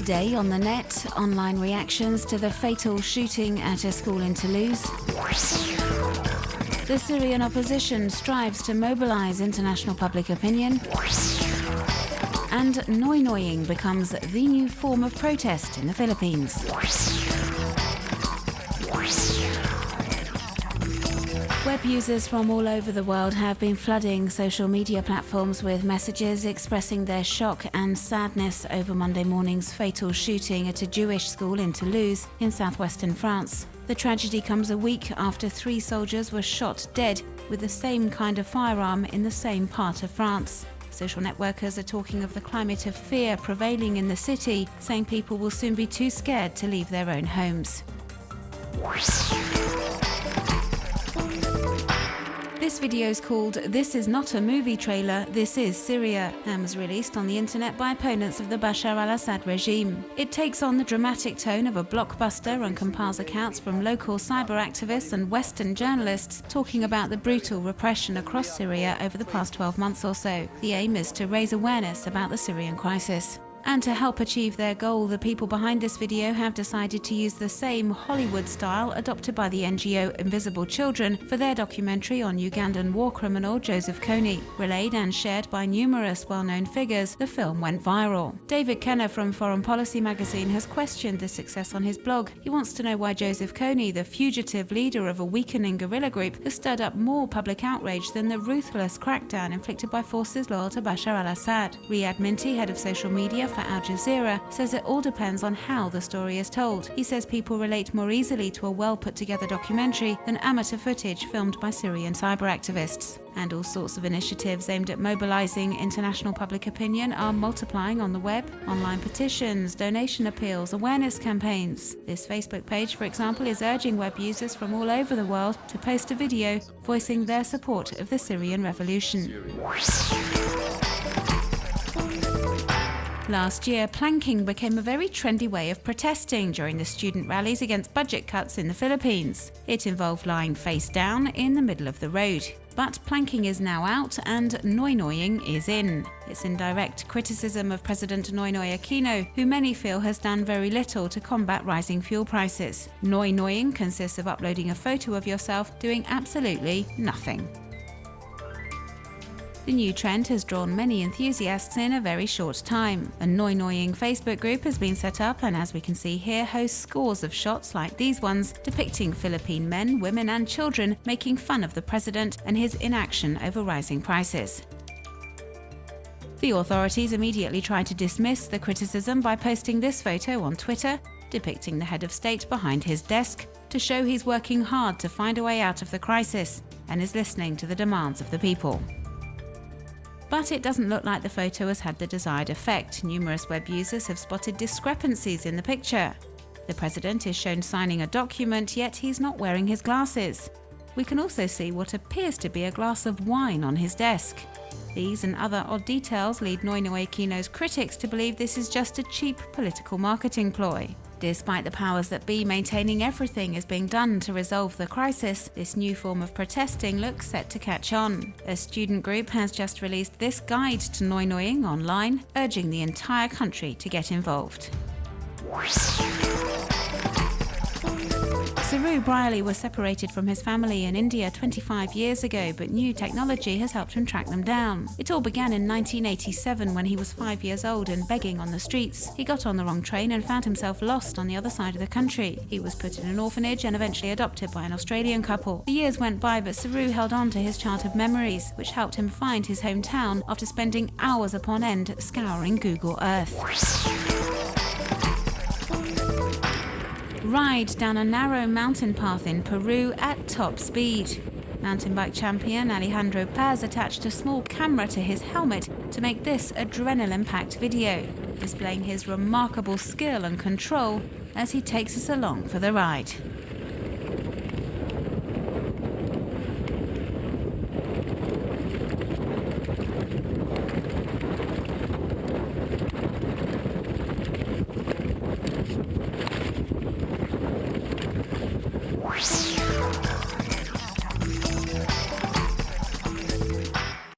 Today on the net, online reactions to the fatal shooting at a school in Toulouse. The Syrian opposition strives to mobilize international public opinion. And noi-noying becomes the new form of protest in the Philippines. Web users from all over the world have been flooding social media platforms with messages expressing their shock and sadness over Monday morning's fatal shooting at a Jewish school in Toulouse in southwestern France. The tragedy comes a week after 3 soldiers were shot dead with the same kind of firearm in the same part of France. Social networkers are talking of the climate of fear prevailing in the city, saying people will soon be too scared to leave their own homes. This video is called "This is not a movie trailer, this is Syria" and was released on the internet by opponents of the Bashar al-Assad regime. It takes on the dramatic tone of a blockbuster and compiles accounts from local cyber activists and Western journalists talking about the brutal repression across Syria over the past 12 months or so. The aim is to raise awareness about the Syrian crisis. And to help achieve their goal, the people behind this video have decided to use the same Hollywood style adopted by the NGO Invisible Children for their documentary on Ugandan war criminal Joseph Kony. Relayed and shared by numerous well-known figures, the film went viral. David Kenner from Foreign Policy magazine has questioned this success on his blog. He wants to know why Joseph Kony, the fugitive leader of a weakening guerrilla group, has stirred up more public outrage than the ruthless crackdown inflicted by forces loyal to Bashar al-Assad. Riyad Minty, head of social media for Al Jazeera, says it all depends on how the story is told. He says people relate more easily to a well-put-together documentary than amateur footage filmed by Syrian cyber activists. And all sorts of initiatives aimed at mobilizing international public opinion are multiplying on the web. Online petitions, donation appeals, awareness campaigns. This Facebook page, for example, is urging web users from all over the world to post a video voicing their support of the Syrian revolution. Last year, planking became a very trendy way of protesting during the student rallies against budget cuts in the Philippines. It involved lying face down in the middle of the road. But planking is now out and noi-noying is in. It's in direct criticism of President Noynoy Aquino, who many feel has done very little to combat rising fuel prices. Noi-noying consists of uploading a photo of yourself doing absolutely nothing. The new trend has drawn many enthusiasts in a very short time. A noi-noying Facebook group has been set up and, as we can see here, hosts scores of shots like these ones depicting Philippine men, women and children making fun of the president and his inaction over rising prices. The authorities immediately tried to dismiss the criticism by posting this photo on Twitter, depicting the head of state behind his desk to show he's working hard to find a way out of the crisis and is listening to the demands of the people. But it doesn't look like the photo has had the desired effect. Numerous web users have spotted discrepancies in the picture. The president is shown signing a document, yet he's not wearing his glasses. We can also see what appears to be a glass of wine on his desk. These and other odd details lead Noynoy Aquino's critics to believe this is just a cheap political marketing ploy. Despite the powers that be maintaining everything is being done to resolve the crisis, this new form of protesting looks set to catch on. A student group has just released this guide to noi-noying online, urging the entire country to get involved. Saru Brierley was separated from his family in India 25 years ago, but new technology has helped him track them down. It all began in 1987 when he was 5 years old and begging on the streets. He got on the wrong train and found himself lost on the other side of the country. He was put in an orphanage and eventually adopted by an Australian couple. The years went by, but Saru held on to his childhood memories, which helped him find his hometown after spending hours upon end scouring Google Earth. Ride down a narrow mountain path in Peru at top speed. Mountain bike champion Alejandro Paz attached a small camera to his helmet to make this adrenaline-packed video, displaying his remarkable skill and control as he takes us along for the ride.